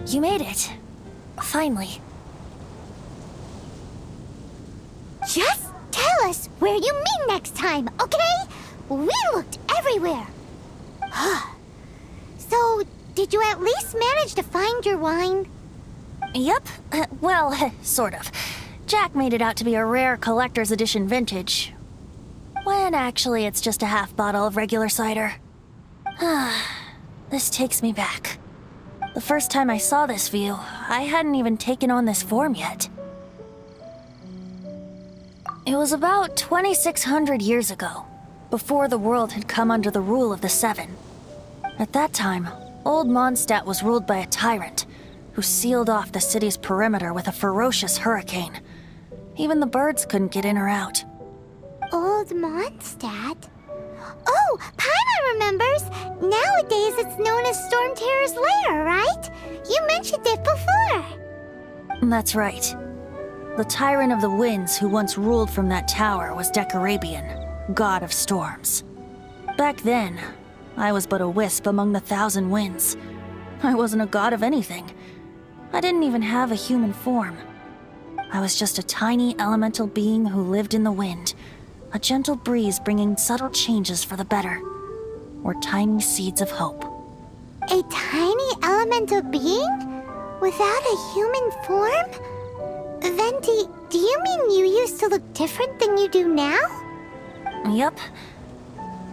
You made it. Finally. Just tell us where you meet next time, okay? We looked everywhere. So, did you at least manage to find your wine? Yep. Well, sort of. Jack made it out to be a rare collector's edition vintage. When actually it's just a half bottle of regular cider. This takes me back. The first time I saw this view, I hadn't even taken on this form yet. It was about 2,600 years ago, before the world had come under the rule of the Seven. At that time, Old Mondstadt was ruled by a tyrant, who sealed off the city's perimeter with a ferocious hurricane. Even the birds couldn't get in or out. Old Mondstadt? Oh, Paimon remembers! Nowadays it's known as Storm Terror's lair, right? You mentioned it before. That's right. The Tyrant of the Winds who once ruled from that tower was Decarabian, god of storms. Back then, I was but a wisp among the thousand winds. I wasn't a god of anything. I didn't even have a human form. I was just a tiny elemental being who lived in the wind, a gentle breeze bringing subtle changes for the better, or tiny seeds of hope. A tiny elemental being? Without a human form? Venti, do you mean you used to look different than you do now? Yup.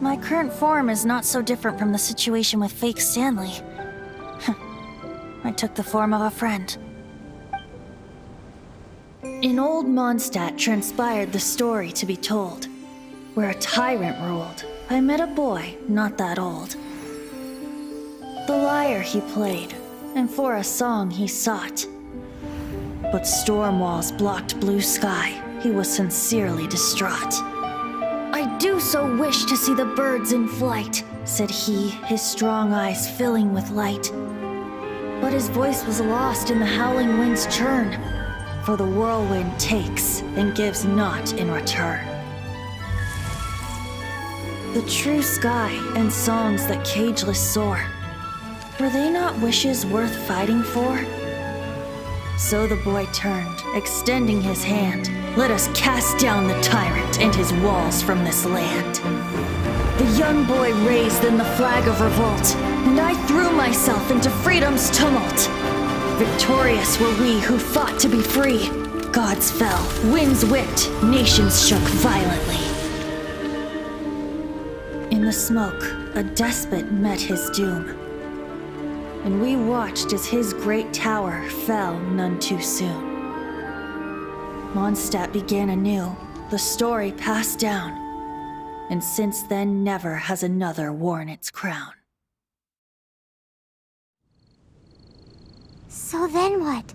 My current form is not so different from the situation with fake Stanley. I took the form of a friend. In Old Mondstadt transpired the story to be told. Where a tyrant ruled, I met a boy not that old. The lyre he played, and for a song he sought. But storm walls blocked blue sky, he was sincerely distraught. I do so wish to see the birds in flight, said he, his strong eyes filling with light. But his voice was lost in the howling wind's churn, for the whirlwind takes and gives not in return. The true sky and songs that cageless soar, were they not wishes worth fighting for? So the boy turned, extending his hand. Let us cast down the tyrant and his walls from this land. The young boy raised then the flag of revolt, and I threw myself into freedom's tumult. Victorious were we who fought to be free. Gods fell, winds whipped, nations shook violently. In the smoke, a despot met his doom, and we watched as his great tower fell none too soon. Mondstadt began anew, the story passed down, and since then never has another worn its crown. So then what?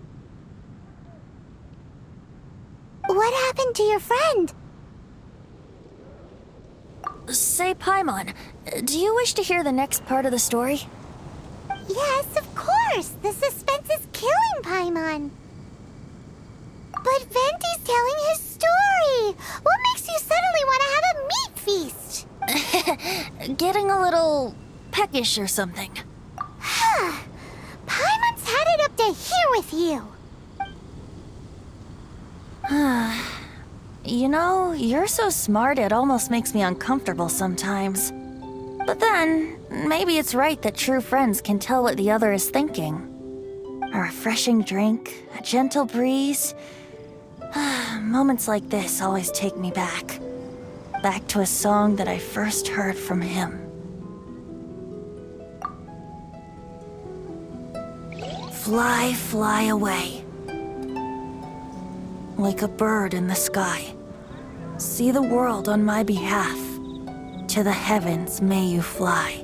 What happened to your friend? Say, Paimon, do you wish to hear the next part of the story? Yes, of course! The suspense is killing Paimon. But Venti's telling his story! What makes you suddenly want to have a meat feast? Getting a little peckish or something. Paimon's had it up to here with you! You know, you're so smart it almost makes me uncomfortable sometimes. But then, maybe it's right that true friends can tell what the other is thinking. A refreshing drink, a gentle breeze. Moments like this always take me back. Back to a song that I first heard from him. Fly, fly away. Like a bird in the sky. See the world on my behalf. To the heavens may you fly.